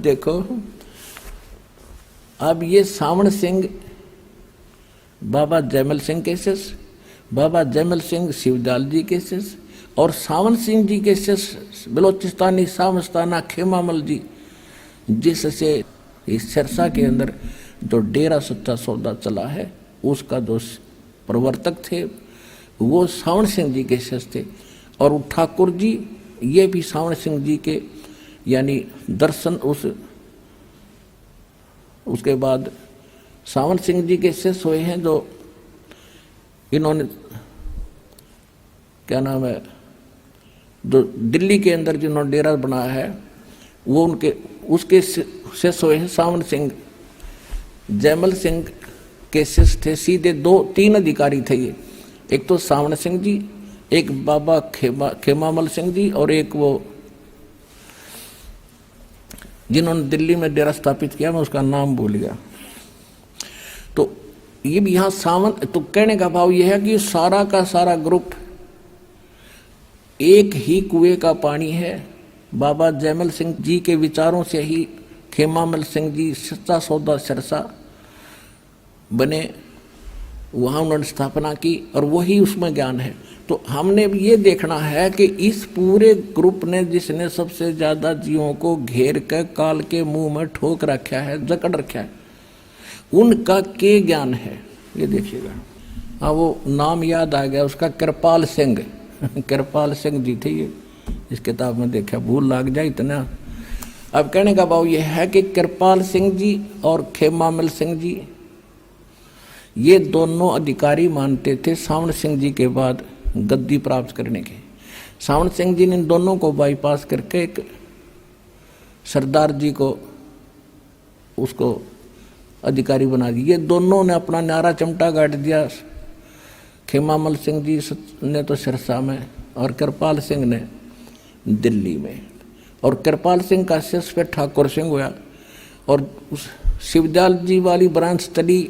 देखो, अब ये सावण सिंह बाबा जयमल सिंह के शिष्य, बाबा जयमल सिंह शिवदयाल जी के शिष्य, और सावन सिंह जी के शिष्य बलोचिस्तानी सामस्ताना खेमामल जी, जिससे इस सिरसा के अंदर जो डेरा सच्चा सौदा चला है उसका जो प्रवर्तक थे वो सावण सिंह जी के शिष्य थे। और ठाकुर जी ये भी सावण सिंह जी के यानी दर्शन उसके बाद सावण सिंह जी के शिष्य हुए हैं, जो इन्होंने क्या नाम है, जो दिल्ली के अंदर जिन्होंने डेरा बनाया है वो उनके उसके शिष्य हुए हैं सावण सिंह। जयमल सिंह के शिष्य थे सीधे तीन अधिकारी थे ये, एक तो सावण सिंह जी, एक बाबा खेमामल सिंह जी, और एक वो जिन्होंने दिल्ली में डेरा स्थापित किया, मैं उसका नाम भूल गया। तो ये भी यहाँ सावन, तो कहने का भाव यह है कि सारा का सारा ग्रुप एक ही कुएं का पानी है। बाबा जयमल सिंह जी के विचारों से ही खेमामल सिंह जी सच्चा सौदा सिरसा बने, वहाँ उन्होंने स्थापना की और वही उसमें ज्ञान है। तो हमने भी ये देखना है कि इस पूरे ग्रुप ने जिसने सबसे ज्यादा जीवों को घेर कर काल के मुंह में ठोक रखा है, जकड़ रखा है, उनका के ज्ञान है ये देखिएगा। हाँ, वो नाम याद आ गया उसका, कृपाल सिंह कृपाल सिंह जी थे ये, इस किताब में देखा, भूल लग जाए इतना। अब कहने का भाव यह है कि कृपाल सिंह जी और खेमामल सिंह जी ये दोनों अधिकारी मानते थे सावण सिंह जी के बाद गद्दी प्राप्त करने के। सावण सिंह जी ने इन दोनों को बाईपास करके एक सरदार जी को उसको अधिकारी बना दिया। ये दोनों ने अपना न्यारा चमटा गाड़ दिया, खेमामल सिंह जी ने तो सिरसा में और कृपाल सिंह ने दिल्ली में। और कृपाल सिंह का शिष्य फिर ठाकुर सिंह हुआ, और उस शिवदयाल जी वाली ब्रांच चली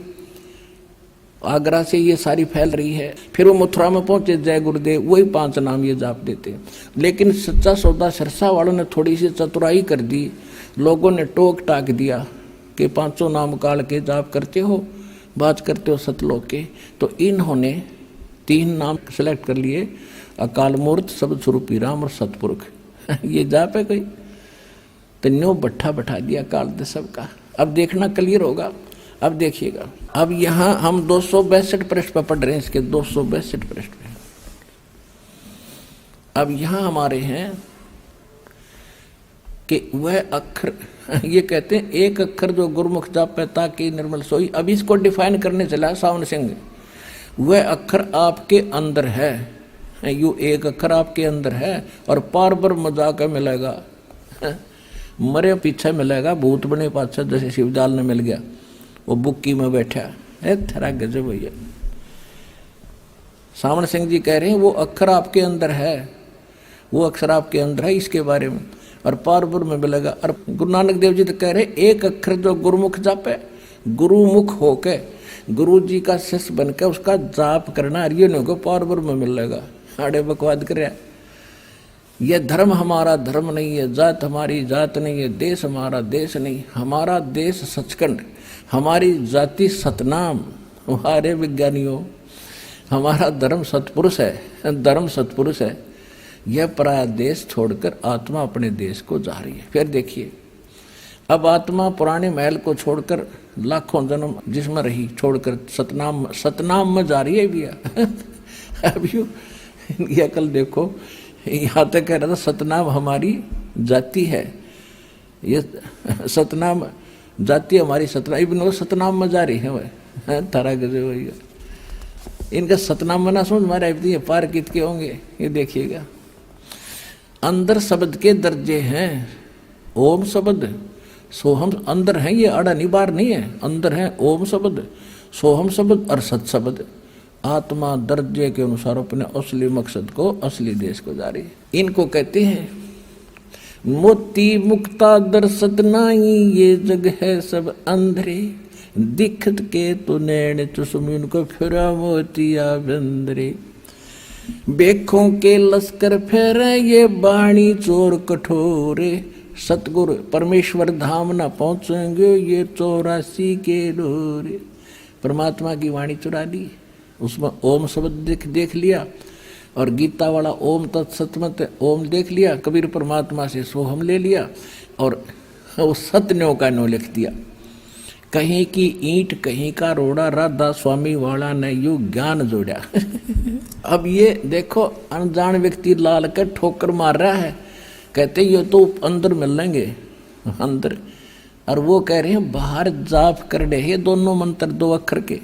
आगरा से, ये सारी फैल रही है। फिर वो मथुरा में पहुंचे, जय गुरुदेव, वही 5 नाम ये जाप देते। लेकिन सच्चा सौदा सिरसा वालों ने थोड़ी सी चतुराई कर दी, लोगों ने टोक टाक दिया कि 500 नाम काल के जाप करते हो, बात करते हो सतलोक के। तो इन्होंने 3 नाम सेलेक्ट कर लिए, अकाल मूर्त, शब्द स्वरूपी राम और सतपुरुष ये जाप है कोई, तो न्यो बैठा दिया काल दे सबका। अब देखना क्लियर होगा। अब देखिएगा, अब यहाँ हम 262 पृष्ठ पर पढ़ रहे हैं, इसके 262 पृष्ठ पे। अब यहाँ हमारे हैं कि वह अक्षर, ये कहते हैं एक अक्षर जो गुरुमुख जापे ताकि निर्मल सोई। अब इसको डिफाइन करने चला सावन सिंह, वह अक्षर आपके अंदर है, यू एक अक्षर आपके अंदर है और पार पर मजा के मिलेगा, मरे पीछे मिलेगा, भूत बने पाछे, जैसे शिवदयाल ने मिल गया, वो बुक्की में बैठा है, थरा गजब भैया। सावन सिंह जी कह रहे हैं वो अक्षर आपके अंदर है, वो अक्षर आपके अंदर है, इसके बारे में, और पारपुर में मिलेगा। और गुरु नानक देव जी तो कह रहे एक अक्षर जो गुरुमुख जापे, गुरुमुख होके गुरु जी का शिष्य बनकर उसका जाप करना, ये नहीं को पारपुर में मिलेगा। आड़े बकवाद कर, यह धर्म हमारा धर्म नहीं है, जात हमारी जात नहीं है, देश हमारा देश नहीं, हमारा देश सचखंड, हमारी जाति सतनाम। हमारे विज्ञानियों, हमारा धर्म सतपुरुष है, धर्म सतपुरुष है। यह पराया देश छोड़कर आत्मा अपने देश को जा रही है। फिर देखिए, अब आत्मा पुराने महल को छोड़कर लाखों जन्म जिसमें रही छोड़कर सतनाम में जा रही है भैया। अब यूँ इनकी अकल देखो, यहाँ तक कह रहा था सतनाम हमारी जाति है, ये सतनाम जाति हमारी सतनाम, इब्न सतनाम में जा रही है वह तारा गजे भैया। इनका सतनाम मना समझ हमारे ये पार कित के होंगे, ये देखिएगा। अंदर शब्द के दर्जे हैं, ओम शब्द सोहम अंदर है, ये अड़ा नहीं बार नहीं है, अंदर है ओम शब्द, सोहम शब्द और सत शब्द। आत्मा दर्जे के अनुसार अपने असली मकसद को, असली देश को जा रही है। इनको कहते हैं मोती मुक्ता दर्शत नाई, ये जग है सब अंधरे, दिखत के तो नैन चुसमीन को फिरा मोतिया बंदरे। बेखों के लश्कर फेरे, ये बाणी चोर कठोरे, सतगुरु परमेश्वर धाम न पहुंचेंगे ये 84 के डोरे। परमात्मा की वाणी चुरा ली, उसमें ओम शब्द देख लिया, और गीता वाला ओम तत्सतमत ओम देख लिया, कबीर परमात्मा से सोहम ले लिया, और वो सतन्यों का नो लिख दिया। कहीं की ईंट कहीं का रोड़ा, राधा स्वामी वाला ने यू ज्ञान जोड़ा। अब ये देखो, अनजान व्यक्ति लाल कर ठोकर मार रहा है, कहते ये तो अंदर मिलेंगे अंदर, और वो कह रहे हैं बाहर जाप कर रहे हैं, दोनों मंत्र 2 अक्षर के।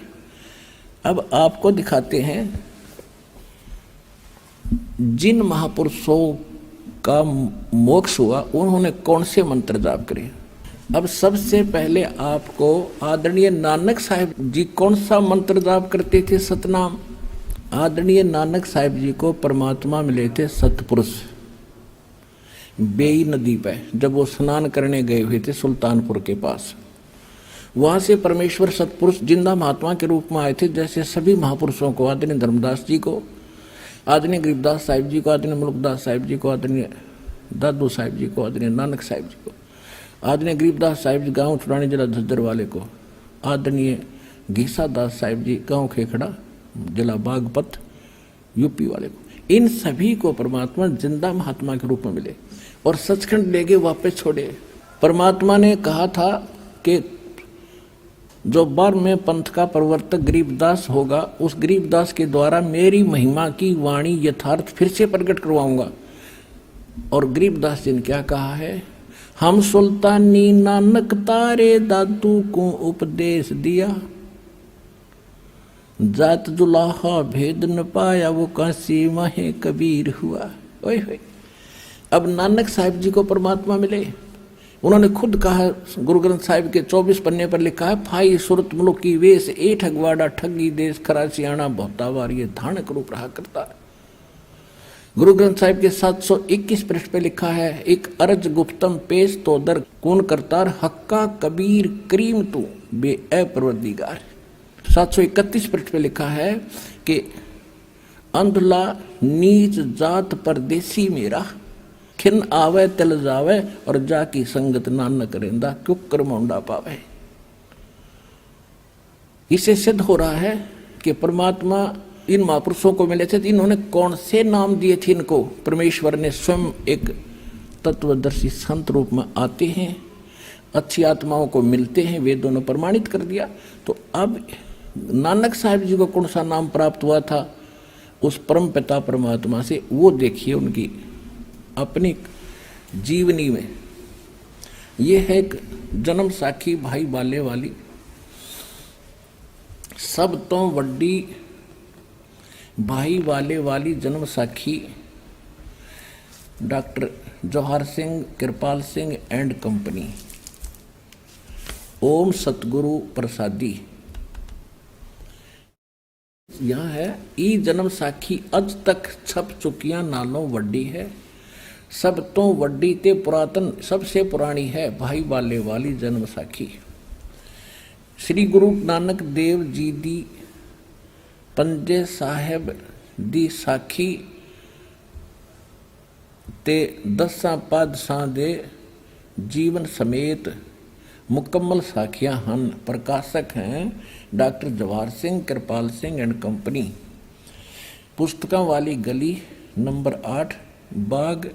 अब आपको दिखाते हैं जिन महापुरुषों का मोक्ष हुआ उन्होंने कौन से मंत्र जाप करे। अब सबसे पहले आपको आदरणीय नानक साहिब जी कौन सा मंत्र जाप करते थे? सतनाम। आदरणीय नानक साहिब जी को परमात्मा मिले थे सतपुरुष बेई नदी पे, जब वो स्नान करने गए हुए थे सुल्तानपुर के पास। वहां से परमेश्वर सतपुरुष जिंदा महात्मा के रूप में आए थे। जैसे सभी महापुरुषों को, आदरणीय धर्मदास जी को, आदरणीय गरीबदास साहिब जी को, आदरणीय मुल्कदास साहिब जी को, आदरणीय दादू साहिब जी को, आदरणीय नानक साहिब जी को, आदरणीय गरीबदास साहिब जी गांव छुड़ानी जिला झज्जर वाले को, आदरणीय घीसा दास साहिब जी गांव खेखड़ा जिला बागपत यूपी वाले को, इन सभी को परमात्मा जिंदा महात्मा के रूप में मिले और सचखंड ले गए, वापस छोड़े। परमात्मा ने कहा था कि जो 12वें पंथ का प्रवर्तक गरीबदास होगा, उस गरीबदास के द्वारा मेरी महिमा की वाणी यथार्थ फिर से प्रकट करवाऊंगा। और गरीबदास जी ने क्या कहा है? हम सुल्तानी नानक तारे दादू को उपदेश दिया, जात जुलाहा भेद न पाया, वो काशी माहे कबीर हुआ। ओए होए। अब नानक साहिब जी को परमात्मा मिले। उन्होंने खुद कहा, गुरु ग्रंथ साहिब के 24 पन्ने पर लिखा है, फाई सुरत मुल्क की वेश ए ठगवाड़ा, ठगी देश खरा सियाणा, बहुतावार ये धानक रूप रहा करता है। गुरु ग्रंथ साहिब के 721 पृष्ठ पे लिखा है, एक अर्ज गुप्तम पेश तो दर कौन करतार, हक्का कबीर करीम तू बे परवरदिगार। 731 पृष्ठ पे लिखा है कि अंधला नीच जात परदेसी मेरा, खिन आवे तिल जावे, और जाकी संगत नानक रेंदा, क्यों करमौंडा पावे। इसे सिद्ध हो रहा है कि परमात्मा इन महापुरुषों को मिले थे। इन्होंने कौन से नाम दिए थे इनको? परमेश्वर ने स्वयं एक तत्वदर्शी संत रूप में आते हैं, अच्छी आत्माओं को मिलते हैं, वेदों ने प्रमाणित कर दिया। तो अब नानक साहिब जी को कौन सा नाम प्राप्त हुआ था उस परम पिता परमात्मा से, वो देखिए उनकी अपनी जीवनी में। ये है एक जन्म साखी भाई बाले वाली, सब तो वड्डी भाई वाले वाली जन्म साखी doctor Jawahar Singh Kripal Singh and company, ओम सतगुरु प्रसादी। यहाँ है ई जन्म साखी अज तक छप चुकियां नालों वड्डी है, सब तो वड्डी ते पुरातन सबसे पुरानी है भाई बाले वाली जन्म साखी। श्री गुरु नानक देव जी दी पंजे साहेब दी साखी ते 10 पातशाह दे जीवन समेत मुकम्मल साखियां हन। प्रकाशक हैं doctor Jawahar Singh Kripal Singh and company, पुस्तकों वाली गली नंबर 8 बाग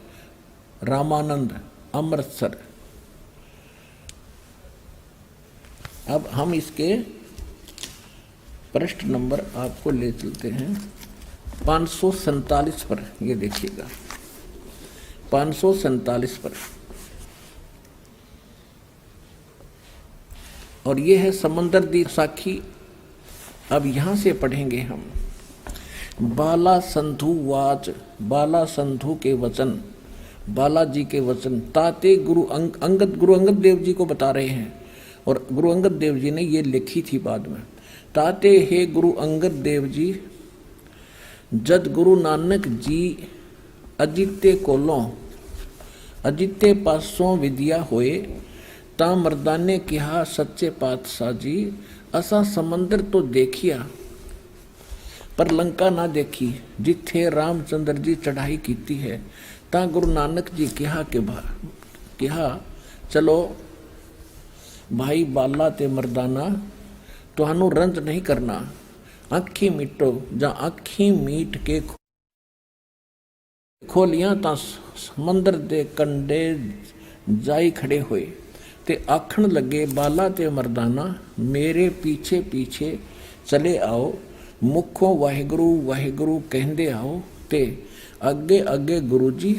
रामानंद अमृतसर। अब हम इसके पृष्ठ नंबर आपको ले चलते हैं 547 पर, ये देखिएगा 547 पर, और ये है समंदर दी साखी। अब यहां से पढ़ेंगे हम। बाला संधु वाच, बाला संधु के वचन, बालाजी के वचन ताते गुरु अंगद, गुरु अंगद देव जी को बता रहे हैं, और गुरु अंगद देव जी ने ये लिखी थी बाद में। ताते हे गुरु अंगद देव जी, जद गुरु नानक जी अजित्य कोलों अजित्य पासों विद्या होए, ता मर्दाने कहा सच्चे पातशाह जी, असा समंदर तो देखिया पर लंका ना देखी, जिथे रामचंद्र जी चढ़ाई कीती है। ता गुरु नानक जी कहा कि कहा चलो भाई बाला ते मर्दाना तुहानू रंज नहीं करना, अखी मीटो जा अखी मीट के खोलियां ता समंदर दे कंडे जाई खड़े हुए ते आखण लगे बाला ते मर्दाना मेरे पीछे पीछे चले आओ, मुखों वाहिगुरु वाहिगुरु कहंदे आओ ते अगे अगे गुरु जी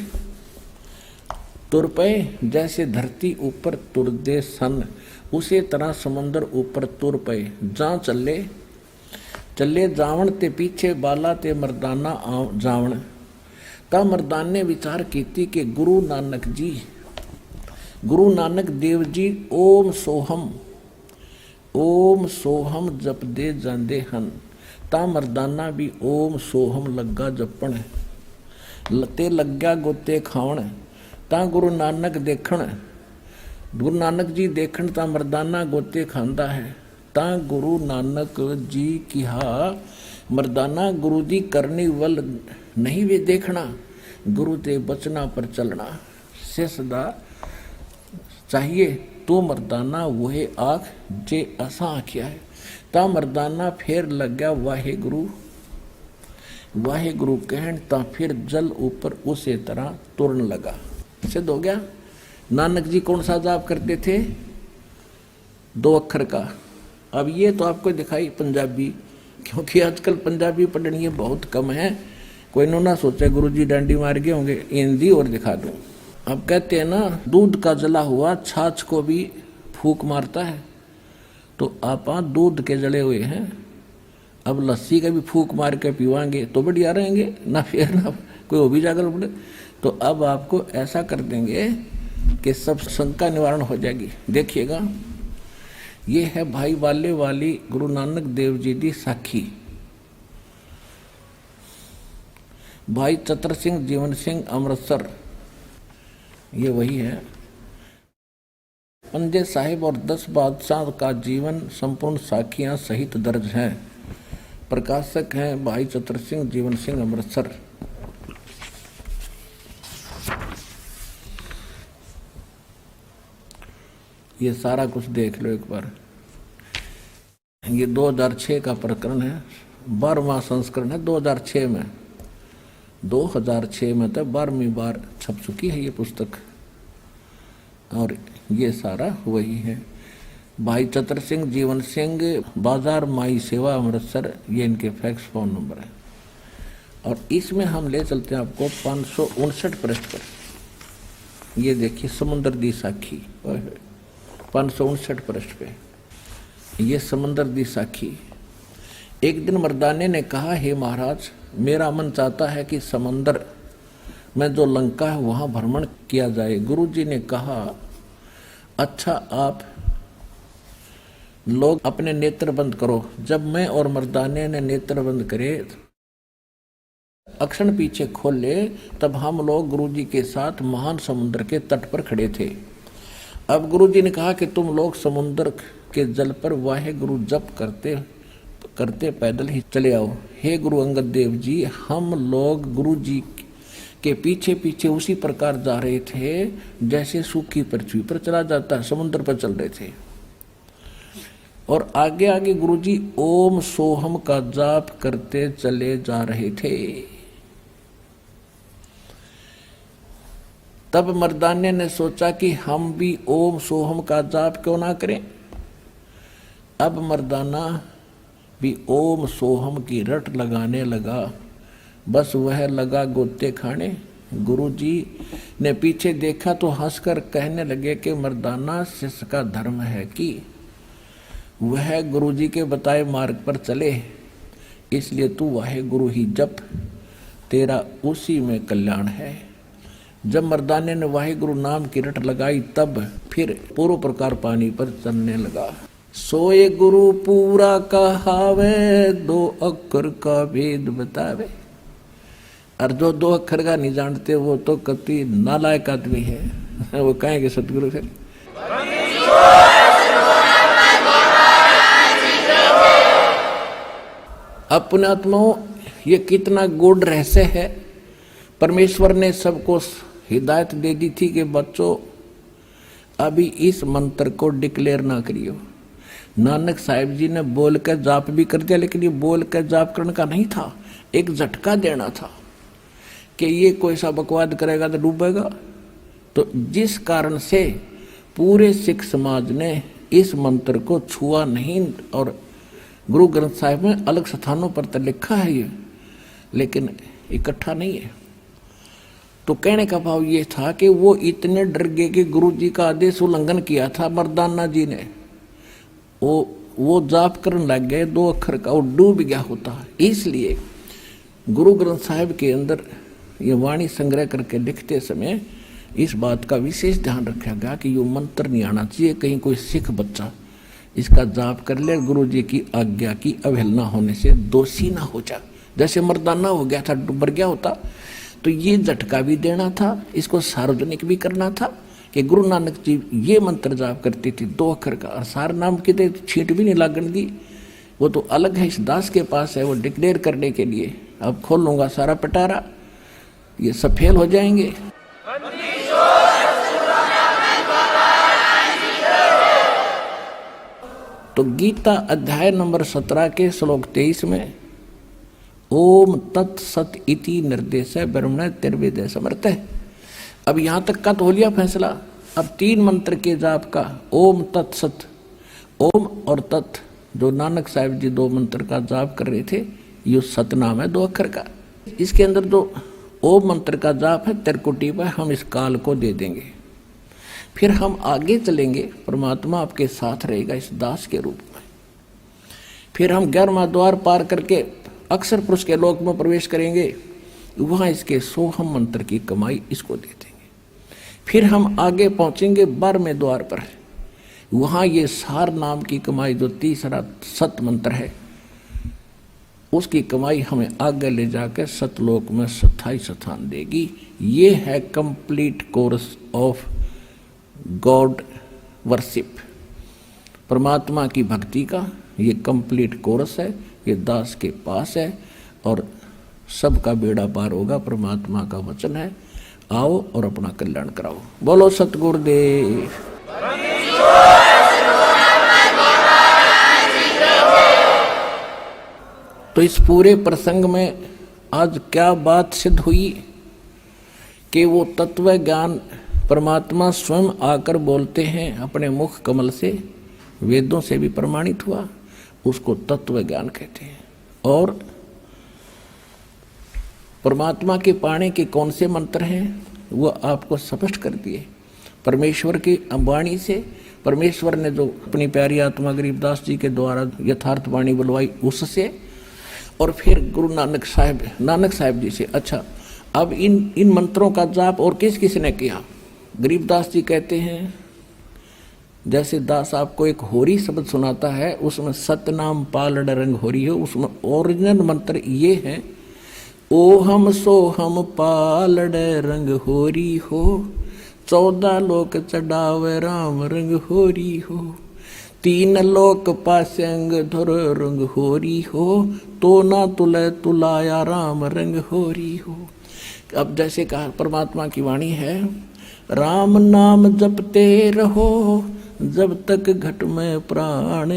तुर पे। जैसे धरती ऊपर तुरदे सन उसी तरह समुंदर ऊपर तुर पे। जा चले चले जावण ते पीछे बाला ते मर्दाना जावण। ता मर्दान ने विचार कीती कि गुरु नानक जी, गुरु नानक देव जी ओम सोहम जपदे जांदे हन। ता मर्दाना भी ओम सोहम लगा जपण लते लग्या गोते खावण। ता गुरु नानक देखण, गुरु नानक जी देखण ता मर्दाना गोते खांदा है। ता गुरु नानक जी कहा मर्दाना गुरु जी करनी वल नहीं वे देखना, गुरु ते बचना पर चलना से सदा चाहिए। तो मर्दाना वही आख जे असा आख्या है। ता मर्दाना फिर लग गया वाहे गुरु कहन। ता फिर जल ऊपर उसे तरह तुरन लगा। सिद्ध हो गया। नानक जी कौन सा जाप करते थे? 2 अक्षर का। अब ये तो आपको दिखाई पंजाबी, क्योंकि आजकल पंजाबी पढ़नी बहुत कम है। कोई ना सोचे गुरु जी डांडी मार गए होंगे, हिंदी और दिखा दूं। अब कहते हैं ना दूध का जला हुआ छाछ को भी फूक मारता है, तो आप दूध के जले हुए हैं, अब लस्सी का भी फूक मार के पीवाएंगे तो बढ़िया रहेंगे ना, फिर ना कोई हो भी जाकर पड़े। तो अब आपको ऐसा कर देंगे कि सब शंका निवारण हो जाएगी। देखिएगा ये है भाई बाले वाली गुरु नानक देव जी की साखी। भाई चतर सिंह जीवन सिंह अमृतसर, ये वही है। पंजे साहिब और 10 बादशाह का जीवन संपूर्ण साखियां सहित दर्ज हैं। प्रकाशक हैं भाई चतर सिंह जीवन सिंह अमृतसर। ये सारा कुछ देख लो एक बार। ये 2006 का प्रकरण है, 12वां संस्करण है 2006 में। 2006 में तो 12वीं बार छप चुकी है ये पुस्तक, और ये सारा वही है। भाई चतर सिंह जीवन सिंह, बाजार माई सेवा अमृतसर, ये इनके फैक्स फोन नंबर है। और इसमें हम ले चलते हैं आपको 559 पृष्ठ पर। ये देखिए समुद्र दी साखी, 559 पृष्ठ पे ये समंदर दी साखी। एक दिन मर्दाने ने कहा, हे महाराज मेरा मन चाहता है कि समंदर में जो लंका है वहां भ्रमण किया जाए। गुरु जी ने कहा, अच्छा आप लोग अपने नेत्र बंद करो। जब मैं और मर्दाने ने नेत्र बंद करे, अक्षण पीछे खोले, तब हम लोग गुरु जी के साथ महान समुद्र के तट पर खड़े थे। अब गुरु जी ने कहा कि तुम लोग समुद्र के जल पर वाहे गुरु जप करते करते पैदल ही चले आओ। हे गुरु अंगद देव जी, हम लोग गुरु जी के पीछे पीछे उसी प्रकार जा रहे थे जैसे सूखी पृथ्वी पर चला जाता है, समुद्र पर चल रहे थे। और आगे आगे गुरु जी ओम सोहम का जाप करते चले जा रहे थे। तब मर्दाने ने सोचा कि हम भी ओम सोहम का जाप क्यों ना करें। अब मर्दाना भी ओम सोहम की रट लगाने लगा। बस वह लगा गोते खाने। गुरुजी ने पीछे देखा तो हंसकर कहने लगे कि मर्दाना शिष्य का धर्म है कि वह गुरुजी के बताए मार्ग पर चले, इसलिए तू वाहे गुरु ही जप, तेरा उसी में कल्याण है। जब मर्दाने ने वाहे गुरु नाम की रट लगाई, तब फिर पूर्व प्रकार पानी पर चलने लगा। सोए गुरु पूरा कहावे, 2 अक्षर का भेद बतावे। और जो 2 अक्षर का नहीं जानते वो तो कति नालायक आदमी है। वो कहेंगे सतगुरु से। अपने आत्माओं, ये कितना गूढ़ रहस्य है। परमेश्वर ने सबको हिदायत दे दी थी कि बच्चों अभी इस मंत्र को डिक्लेयर ना करियो। नानक साहिब जी ने बोल कर जाप भी कर दिया, लेकिन ये बोल कर जाप करने का नहीं था, एक झटका देना था कि ये कोई सा बकवाद करेगा तो डूबेगा। तो जिस कारण से पूरे सिख समाज ने इस मंत्र को छुआ नहीं, और गुरु ग्रंथ साहिब में अलग स्थानों पर तो लिखा है ये, लेकिन इकट्ठा नहीं है। तो कहने का भाव ये था कि वो इतने डर गए कि गुरु जी का आदेश उल्लंघन किया था मर्दाना जी ने, वो जाप करने लग गए 2 अक्षर का, वो डूब गया होता। इसलिए गुरु ग्रंथ साहिब के अंदर ये वाणी संग्रह करके लिखते समय इस बात का विशेष ध्यान रखा गया कि ये मंत्र नहीं आना चाहिए, कहीं कोई सिख बच्चा इसका जाप कर ले, गुरु जी की आज्ञा की अवहेलना होने से दोषी ना हो जाए। जैसे मर्दाना हो गया था, डूब गया होता, तो ये झटका भी देना था, इसको सार्वजनिक भी करना था कि गुरु नानक जी ये मंत्र जाप करती थी 2 अक्षर का, और सार नाम की तो छींट भी नहीं लागण दी, वो तो अलग है, इस दास के पास है, वो डिक्लेयर करने के लिए। अब खोल लूंगा सारा पिटारा, ये सब फेल हो जाएंगे। तो गीता अध्याय नंबर 17 के श्लोक 23 में ओम तत्सत इति निर्देश ब्रह्मण तिर्वेद समर्थ है। अब यहां तक का तो हो लिया फैसला। अब 3 मंत्र के जाप का, ओम तत्सत, ओम और तत्, जो नानक साहिब जी 2 मंत्र का जाप कर रहे थे, ये सतनाम है 2 अक्षर का। इसके अंदर जो ओम मंत्र का जाप है त्रिकुटी पर, हम इस काल को दे देंगे। फिर हम आगे चलेंगे, परमात्मा आपके साथ रहेगा इस दास के रूप में। फिर हम 11वां द्वार पार करके अक्षर पुरुष के लोक में प्रवेश करेंगे, वहां इसके सोहम मंत्र की कमाई इसको दे देंगे। फिर हम आगे पहुंचेंगे 12वें द्वार पर, वहां ये सार नाम की कमाई जो तीसरा सत मंत्र है, उसकी कमाई हमें आगे ले जाकर सतलोक में स्थायी स्थान देगी। ये है complete course of God worship, परमात्मा की भक्ति का ये कंप्लीट कोर्स है, ये दास के पास है, और सबका बेड़ा पार होगा। परमात्मा का वचन है, आओ और अपना कल्याण कराओ। बोलो सतगुरुदेव। तो इस पूरे प्रसंग में आज क्या बात सिद्ध हुई कि वो तत्व ज्ञान परमात्मा स्वयं आकर बोलते हैं अपने मुख कमल से, वेदों से भी प्रमाणित हुआ, उसको तत्व ज्ञान कहते हैं। और परमात्मा के पाने के कौन से मंत्र हैं वो आपको स्पष्ट कर दिए परमेश्वर की वाणी से। परमेश्वर ने जो अपनी प्यारी आत्मा गरीबदास जी के द्वारा यथार्थ वाणी बुलवाई उससे, और फिर गुरु नानक साहिब जी से। अच्छा, अब इन मंत्रों का जाप और किस किस ने किया? गरीबदास जी कहते हैं, जैसे दास आपको एक होरी शब्द सुनाता है, उसमें सतनाम पालड़ रंग होरी हो, उसमें ओरिजिनल मंत्र ये है, ओ हम सो हम पालड़ रंग होरी हो, 14 लोक चढ़ावे राम रंग होरी हो, 3 लोक पासे अंग धुर रंग होरी हो, तो ना तुले तुलाया राम रंग होरी हो। अब जैसे कहा परमात्मा की वाणी है, राम नाम जपते रहो जब तक घट में प्राण,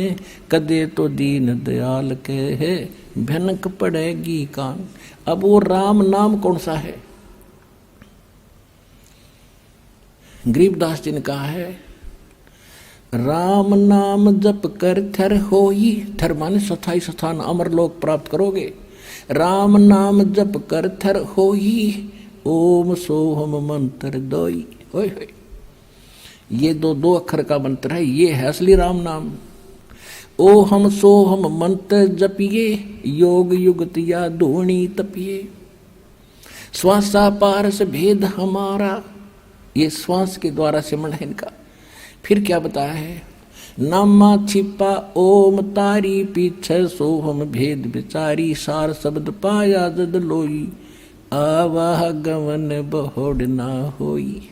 कदे तो दीन दयाल के है भनक पड़ेगी कान। अब वो राम नाम कौन सा है? गरीबदास जी ने कहा है, राम नाम जप कर थर होई, थर माने स्थाई स्थान अमरलोक प्राप्त करोगे। राम नाम जप कर थर होई, ओम सोहम मंत्र दोई। ओए होए, ये 2 अक्षर का मंत्र है, ये है असली राम नाम। ओ हम सो हम मंत्र जपिए, योग युगत या धोनी तपिए, श्वासा पारस भेद हमारा, ये श्वास के द्वारा सिमरण है इनका। फिर क्या बताया है, नामा छिपा ओम तारी, पीछे सो हम भेद विचारी, सार शब्द पाया जद लोई, आवाह गवन बहुड़ ना होई।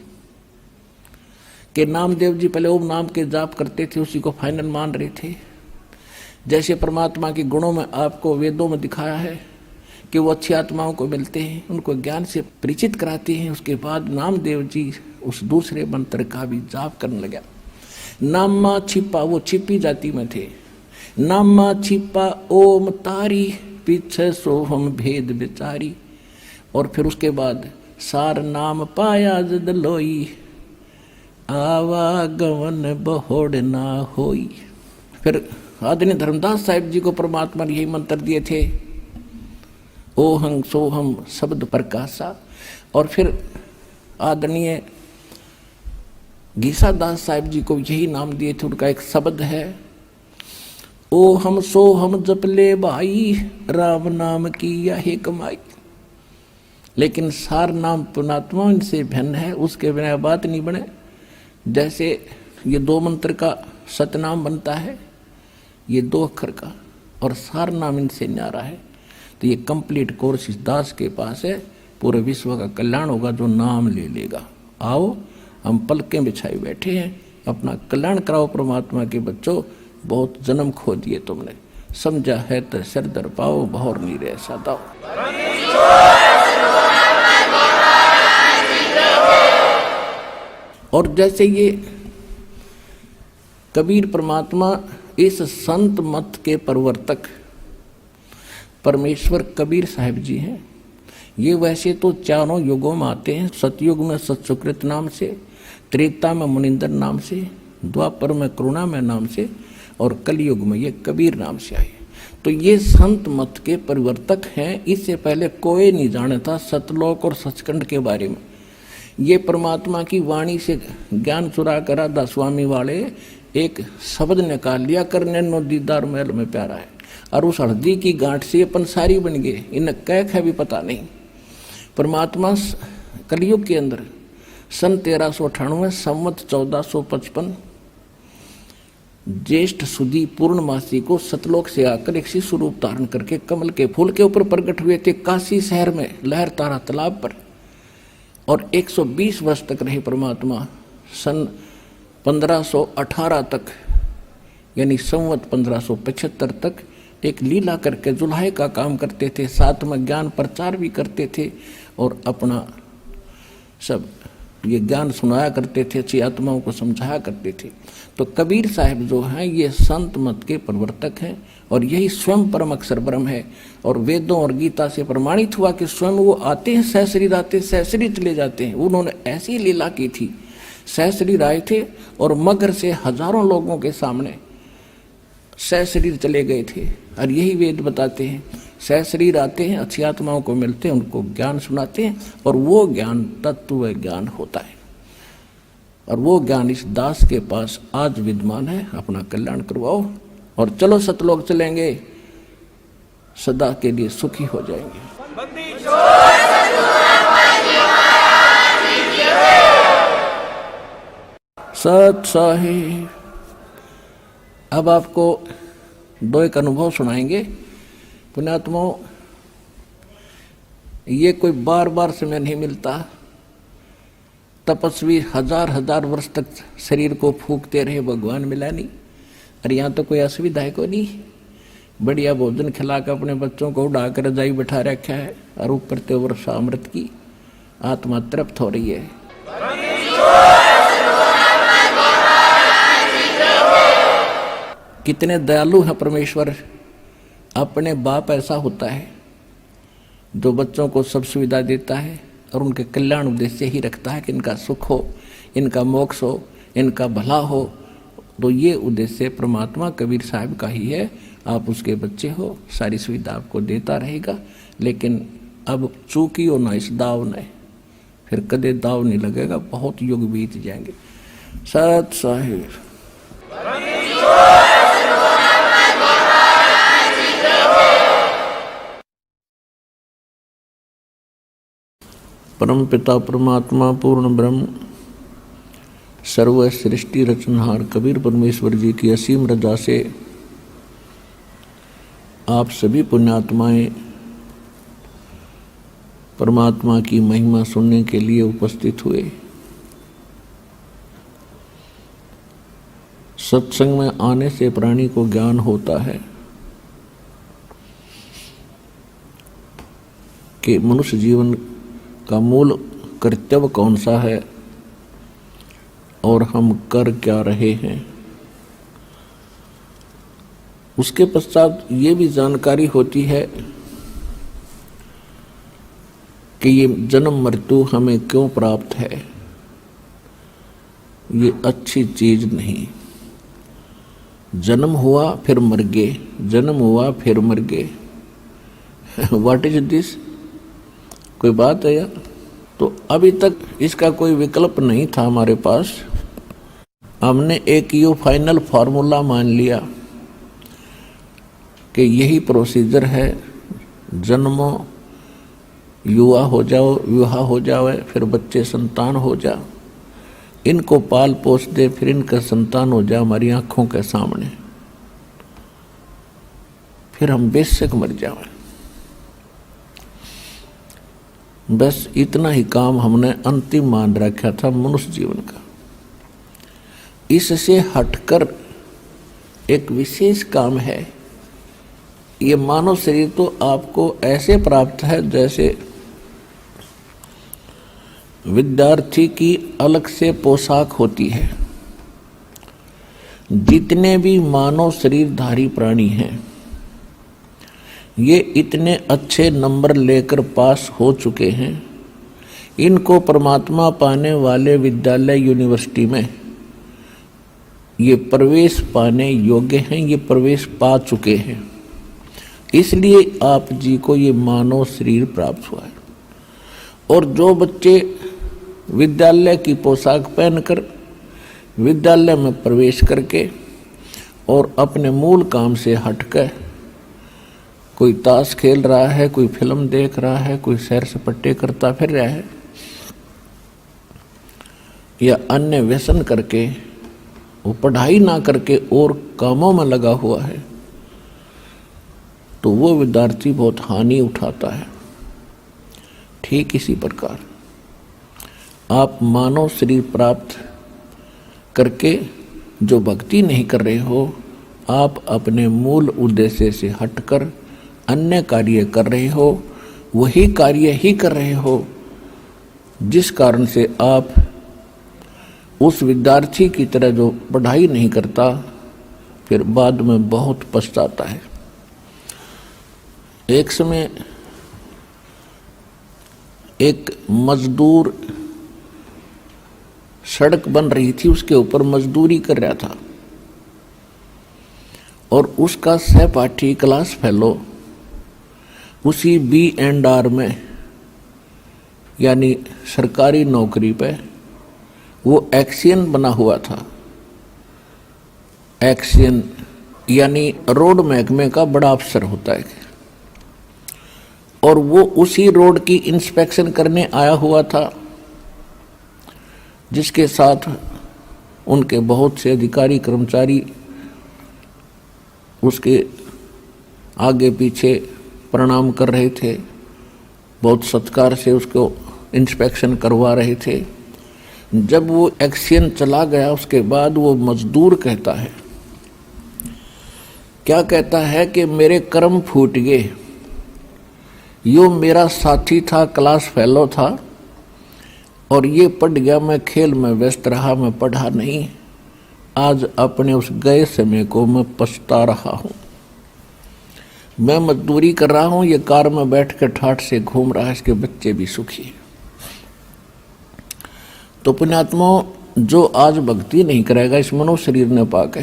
के नामदेव जी पहले ओम नाम के जाप करते थे, उसी को फाइनल मान रहे थे। जैसे परमात्मा के गुणों में आपको वेदों में दिखाया है कि वो अच्छी आत्माओं को मिलते हैं, उनको ज्ञान से परिचित कराते हैं, उसके बाद नामदेव जी उस दूसरे मंत्र का भी जाप करने लगा। नामा छिपा, वो छिपी जाति में थे। नामा छिपा ओम तारी, पीछे सोहम भेद बेचारी। और फिर उसके बाद सार नाम पाया जद लोई, आवागमन बहोड़ ना होई। फिर आदरणीय धर्मदास साहिब जी को परमात्मा ने यही मंत्र दिए थे, ओहं सोहम शब्द प्रकाशा। और फिर आदरणीय गीसा दास साहिब जी को यही नाम दिए थे, उनका एक शब्द है, ओहम सोहम जप ले भाई, राम नाम की यही कमाई। लेकिन सार नाम पुणात्मा इनसे भिन्न है, उसके बिना बात नहीं बने। जैसे ये 2 मंत्र का सतनाम बनता है, ये 2 अक्षर का, और सार नाम इनसे न्यारा है। तो ये कंप्लीट कोर्स इस दास के पास है, पूरे विश्व का कल्याण होगा जो नाम ले लेगा। आओ, हम पलकें बिछाए बैठे हैं, अपना कल्याण कराओ परमात्मा के बच्चों। बहुत जन्म खो दिए तुमने, समझा है तो सिर दर पाओ, बहुर नहीं रह सादाओ। और जैसे ये कबीर परमात्मा इस संत मत के प्रवर्तक परमेश्वर कबीर साहिब जी हैं। ये वैसे तो चारों युगों में आते हैं, सतयुग में सत्सुकृत नाम से, त्रेता में मुनिंदर नाम से, द्वापर में करुणा में नाम से, और कलयुग में ये कबीर नाम से आए। तो ये संत मत के परिवर्तक हैं। इससे पहले कोई नहीं जानता सतलोक और सचखंड के बारे में। ये परमात्मा की वाणी से ज्ञान चुरा कर राधा स्वामी वाले एक शब्द निकाल लिया, करने नो दीदार महल में प्यारा है, और उस हल्दी की गांठ से अपन सारी बन गए। इन्हें कैक है भी पता नहीं। परमात्मा कलयुग के अंदर सन 1398 संवत 1455 ज्येष्ठ सुदी पूर्णमासी को सतलोक से आकर एक शिशु रूप धारण करके कमल के फूल के ऊपर प्रकट हुए थे, काशी शहर में लहर तारा तालाब पर। और 120 वर्ष तक रहे परमात्मा। सन 1518 तक, यानी संवत 1575 तक एक लीला करके जुल्हे का काम करते थे, साथ में ज्ञान प्रचार भी करते थे, और अपना सब ये ज्ञान सुनाया करते थे, अच्छी आत्माओं को समझाया करते थे। तो कबीर साहिब जो हैं ये संत मत के प्रवर्तक हैं, और यही स्वयं परम अक्षर ब्रह्म है। और वेदों और गीता से प्रमाणित हुआ कि स्वयं वो आते हैं सहशरीर, आते सहशरीर चले जाते हैं। उन्होंने ऐसी लीला की थी, सहशरीर आए थे और मगर से हजारों लोगों के सामने सहशरीर चले गए थे। और यही वेद बताते हैं, सहशरीर आते हैं, अच्छी आत्माओं को मिलते हैं, उनको ज्ञान सुनाते हैं, और वो ज्ञान तत्व ज्ञान होता है। और वो ज्ञान इस दास के पास आज विद्यमान है। अपना कल्याण करवाओ और चलो सतलोक चलेंगे, सदा के लिए सुखी हो जाएंगे। सत साहिब अब आपको 2 एक अनुभव सुनाएंगे। पुण्यात्माओं, ये कोई बार बार समय नहीं मिलता। तपस्वी हजार हजार वर्ष तक शरीर को फूंकते रहे, भगवान मिला नहीं। अरे यहाँ तो कोई असुविधा है को नहीं। बढ़िया भोजन खिलाकर अपने बच्चों को उड़ाकर रजाई बैठा रखा है, और ऊपर ते वर्षा अमृत की आत्मा तृप्त हो रही है। कितने दयालु है परमेश्वर। अपने बाप ऐसा होता है जो बच्चों को सब सुविधा देता है और उनके कल्याण उद्देश्य ही रखता है कि इनका सुख हो, इनका मोक्ष हो, इनका भला हो। तो ये उद्देश्य परमात्मा कबीर साहब का ही है। आप उसके बच्चे हो, सारी सुविधा आपको देता रहेगा। लेकिन अब चूकी हो ना इस दाव ने, फिर कदे दाव नहीं लगेगा, बहुत युग बीत जाएंगे। सत साहिब परम पिता परमात्मा पूर्ण ब्रह्म सर्व सृष्टि रचनहार कबीर परमेश्वर जी की असीम रजा से आप सभी पुण्यात्माएं परमात्मा की महिमा सुनने के लिए उपस्थित हुए। सत्संग में आने से प्राणी को ज्ञान होता है कि मनुष्य जीवन का मूल कर्तव्य कौन सा है और हम कर क्या रहे हैं। उसके पश्चात ये भी जानकारी होती है कि ये जन्म मृत्यु हमें क्यों प्राप्त है। ये अच्छी चीज नहीं। जन्म हुआ फिर मर गए, जन्म हुआ फिर मर गए। What is this? कोई बात है यार? तो अभी तक इसका कोई विकल्प नहीं था हमारे पास। हमने एक यो फाइनल फार्मूला मान लिया कि यही प्रोसीजर है। जन्मो, युवा हो जाओ, विवाह हो जाए, फिर बच्चे संतान हो जा, इनको पाल पोस दे, फिर इनका संतान हो जाए हमारी आंखों के सामने, फिर हम बेशक मर जाए। बस इतना ही काम हमने अंतिम मान रखा था मनुष्य जीवन का। इससे हटकर एक विशेष काम है। ये मानव शरीर तो आपको ऐसे प्राप्त है जैसे विद्यार्थी की अलग से पोशाक होती है। जितने भी मानव शरीरधारी प्राणी हैं, ये इतने अच्छे नंबर लेकर पास हो चुके हैं। इनको परमात्मा पाने वाले विद्यालय यूनिवर्सिटी में ये प्रवेश पाने योग्य हैं, ये प्रवेश पा चुके हैं। इसलिए आप जी को ये मानव शरीर प्राप्त हुआ है। और जो बच्चे विद्यालय की पोशाक पहनकर विद्यालय में प्रवेश करके और अपने मूल काम से हटकर कोई ताश खेल रहा है, कोई फिल्म देख रहा है, कोई सैर सपाटे करता फिर रहा है, या अन्य व्यसन करके वो पढ़ाई ना करके और कामों में लगा हुआ है, तो वो विद्यार्थी बहुत हानि उठाता है। ठीक इसी प्रकार आप मानव शरीर प्राप्त करके जो भक्ति नहीं कर रहे हो, आप अपने मूल उद्देश्य से हटकर अन्य कार्य कर रहे हो। वही कार्य ही कर रहे हो जिस कारण से आप उस विद्यार्थी की तरह जो पढ़ाई नहीं करता फिर बाद में बहुत पछताता है। एक समय एक मजदूर सड़क बन रही थी, उसके ऊपर मजदूरी कर रहा था और उसका सहपाठी क्लास फेलो उसी B&R में यानी सरकारी नौकरी पे वो एक्सियन बना हुआ था। एक्सियन यानी रोड महकमे का बड़ा अफसर होता है, और वो उसी रोड की इंस्पेक्शन करने आया हुआ था, जिसके साथ उनके बहुत से अधिकारी कर्मचारी उसके आगे पीछे प्रणाम कर रहे थे, बहुत सत्कार से उसको इंस्पेक्शन करवा रहे थे। जब वो एक्सियन चला गया उसके बाद वो मजदूर कहता है, क्या कहता है कि मेरे कर्म फूट गए। यो मेरा साथी था, क्लास फेलो था, और ये पढ़ गया, मैं खेल में व्यस्त रहा, मैं पढ़ा नहीं। आज अपने उस गए समय को मैं पछता रहा हूँ। मैं मजदूरी कर रहा हूँ, ये कार में बैठ कर ठाठ से घूम रहा है, इसके बच्चे भी सुखी हैं। तो पुण्यात्मा, जो आज भक्ति नहीं करेगा इस मनो शरीर ने पाके,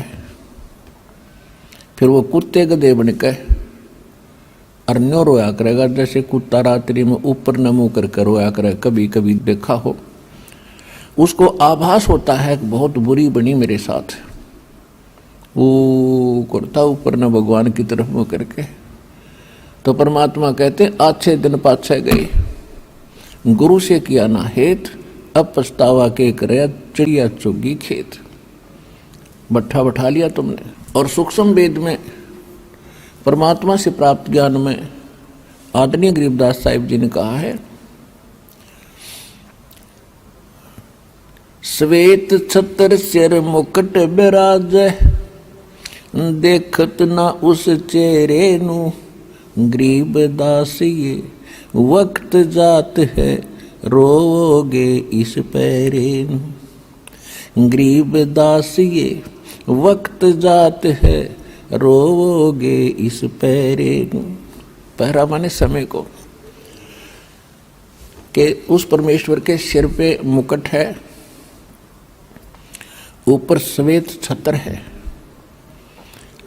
फिर वो कुत्ते गधे बन के अर्न्यो रोया करेगा, जैसे कुत्ता रात्रि में ऊपर न मुँह करके रोया करे। कभी कभी देखा हो, उसको आभास होता है कि बहुत बुरी बनी मेरे साथ, वो करता ऊपर न भगवान की तरफ मुँह करके। तो परमात्मा कहते अच्छे दिन पाछे गए, गुरु से किया ना हेत, अब पछतावा के करे चिड़िया चुगी खेत। बट्ठा बैठा लिया तुमने। और सूक्ष्म वेद में परमात्मा से प्राप्त ज्ञान में आदरणीय गरीबदास साहिब जी ने कहा है, श्वेत छत्र सिर मुकुट बिराजे, देखत ना उस चेहरे नु, गरीबदास ये वक्त जात है, रोगे इस पैरे नु। गरीब दास ये वक्त जात है, रोवोगे इस पैरे। पहरा माने समय को, कि उस परमेश्वर के सिर पे मुकुट है, ऊपर श्वेत छत्र है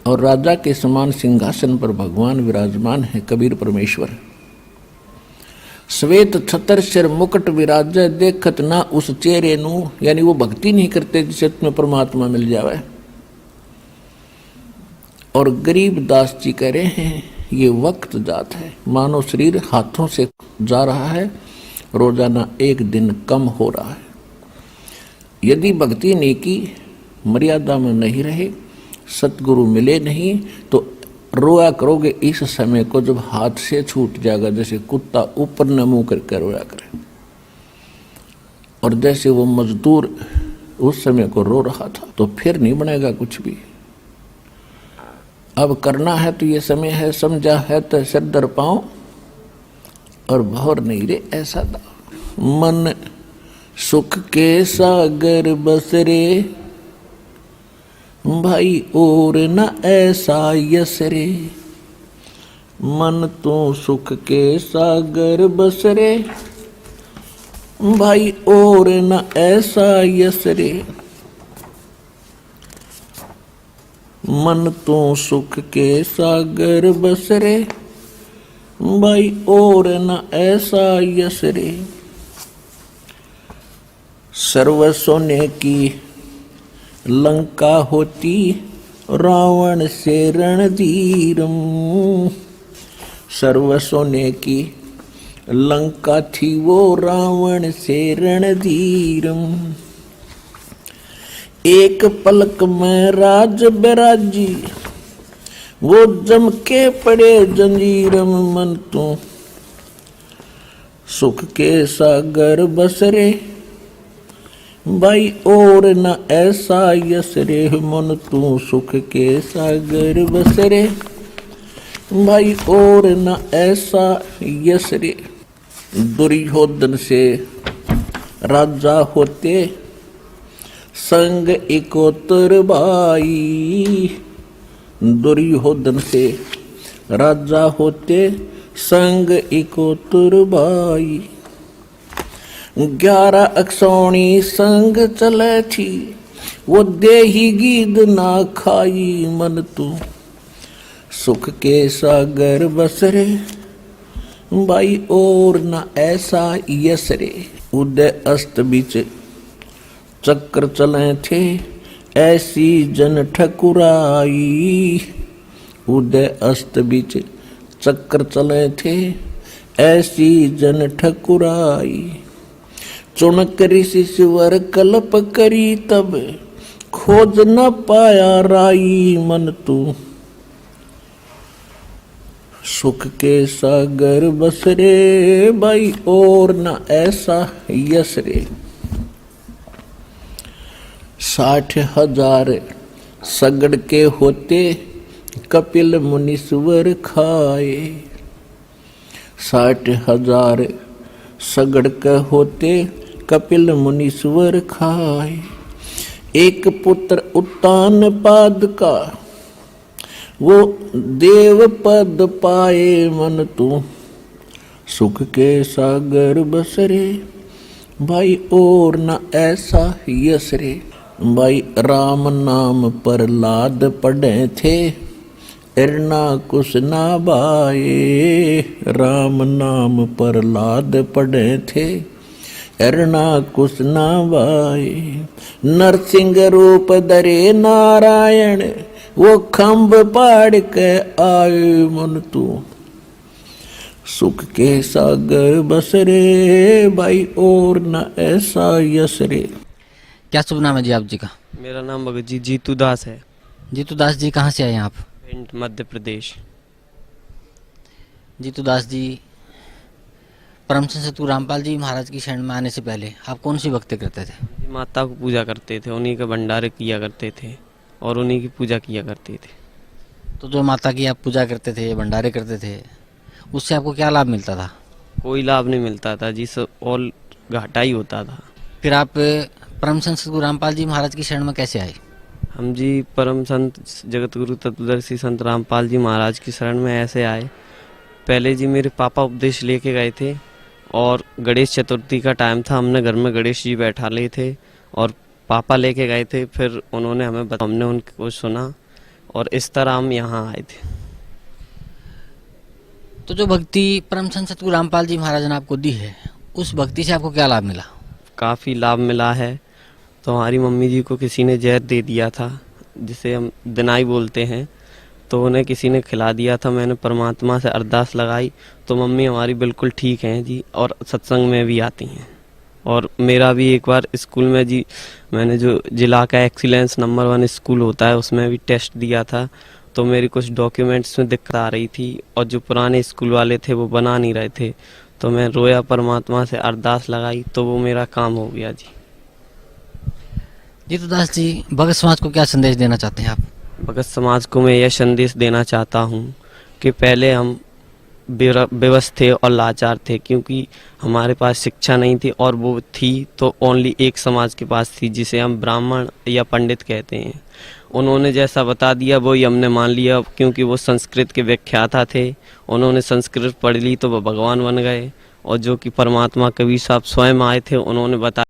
और राजा के समान सिंहासन पर भगवान विराजमान है, कबीर परमेश्वर। श्वेत छत्र सिर मुकुट विराजय, देखत ना उस चेहरे नू, यानी वो भक्ति नहीं करते जिसे तुम्हें परमात्मा मिल जावे। और गरीब दास जी कह रहे हैं ये वक्त जात है, मानो शरीर हाथों से जा रहा है, रोजाना एक दिन कम हो रहा है। यदि भक्ति नेकी मर्यादा में नहीं रहे, सतगुरु मिले नहीं, तो रोया करोगे इस समय को जब हाथ से छूट जाएगा, जैसे कुत्ता ऊपर न मुंह करके रोया करे। और जैसे वो मजदूर उस समय को रो रहा था, तो फिर नहीं बनेगा कुछ भी। अब करना है तो ये समय है, समझा है तो सिर दर पाओ और भौर नहीं रे ऐसा दा। मन सुख के सागर बसरे, भाई और न ऐसा यस रे। मन तो सुख के सागर बसरे, भाई और न ऐसा यस रे। मन तो सुख के सागर बसरे, भाई और न ऐसा यस रे। सर्व सोने की लंका होती, रावण से रणधीरम। सर्व सोने की लंका थी वो, रावण से रणधीरम। एक पलक में राज बिराजी, वो जम के पड़े जंजीरम। मन तो सुख के सागर बसरे, भाई और न ऐसा यस रे। मन तू सुख के सागर बसरे, भाई और न ऐसा यस रे। दुर्योधन से राजा होते, संग इकोतर भाई। दुर्योधन से राजा होते, संग इकोतर भाई। 11 अक्षौणी संग चले थी, वो देही गीद ना खाई। मन तू सुख के सागर बसरे, भाई और न ऐसा यस रे। उदय अस्त बीच चक्र चले थे, ऐसी जन ठकुराई। उदय अस्त बीच चक्र चले थे, ऐसी जन ठकुराई। चुनक ऋषि स्वर कल्प करी, तब खोज न पाया राई। मन तू सुख के सागर बसरे, भाई और न ऐसा यस रे। 60,000 सगड़ के होते, कपिल मुनीश्वर खाए। 60,000 सगड़ के होते, कपिल मुनीश्वर खाए। एक पुत्र उत्तान पाद का, वो देव पद पाए। मन तू सुख के सागर बसरे, भाई और न ऐसा यस रे। भाई राम नाम पर लाद पढ़े थे, इरना कुछ ना बाए। राम नाम पर लाद पढ़े थे, इरना कुछ ना बाए। नरसिंह रूप धरे नारायण, वो खम्भ पाड़ के आए। मन तू सुख के सागर बसरे, भाई और न ऐसा यस रे। क्या शुभ नाम है जी आप जी का? मेरा नाम भगत जी जीतू दास है। जीतू दास जी कहाँ से आए हैं आप? भिंड मध्य प्रदेश। जीतू दास जी, परमचंद सतगुरु रामपाल जी महाराज की शरण में आने से पहले आप कौन सी भक्ति करते थे? माता को पूजा करते थे, उन्हीं के भंडारे किया करते थे और उन्हीं की पूजा किया करते थे। तो जो माता की आप पूजा करते थे, भंडारे करते थे, उससे आपको क्या लाभ मिलता था? कोई लाभ नहीं मिलता था जी, सब और घाटा ही होता था। फिर आप परम संत सतगुरु रामपाल जी महाराज की शरण में कैसे आए? हम जी परम संत जगत गुरु तत्वदर्शी संत रामपाल जी महाराज की शरण में ऐसे आए। पहले जी मेरे पापा उपदेश लेके गए थे और गणेश चतुर्थी का टाइम था, हमने घर में गणेश जी बैठा लिए थे और पापा लेके गए थे। फिर उन्होंने हमें हमने उनको सुना और इस तरह हम यहाँ आए थे। तो जो भक्ति परम संत सतगुरु रामपाल जी महाराज ने आपको दी है, उस भक्ति से आपको क्या लाभ मिला? काफ़ी लाभ मिला है। तो हमारी मम्मी जी को किसी ने जहर दे दिया था, जिसे हम दिनाई बोलते हैं, तो उन्हें किसी ने खिला दिया था। मैंने परमात्मा से अरदास लगाई तो मम्मी हमारी बिल्कुल ठीक हैं जी, और सत्संग में भी आती हैं। और मेरा भी एक बार स्कूल में जी, मैंने जो जिला का एक्सीलेंस नंबर 1 स्कूल होता है उसमें भी टेस्ट दिया था, तो मेरी कुछ डॉक्यूमेंट्स में दिक्कत आ रही थी और जो पुराने स्कूल वाले थे वो बना नहीं रहे थे। तो मैं रोया, परमात्मा से अरदास लगाई तो वो मेरा काम हो गया जी। जीतू दास जी, भगत समाज को क्या संदेश देना चाहते हैं आप? भगत समाज को मैं यह संदेश देना चाहता हूँ कि पहले हम बेबस थे और लाचार थे, क्योंकि हमारे पास शिक्षा नहीं थी, और वो थी तो ओनली एक समाज के पास थी जिसे हम ब्राह्मण या पंडित कहते हैं। उन्होंने जैसा बता दिया वही हमने मान लिया, क्योंकि वो संस्कृत के व्याख्याता थे। उन्होंने संस्कृत पढ़ ली तो वो भगवान बन गए, और जो कि परमात्मा कबीर साहब स्वयं आए थे, उन्होंने बताया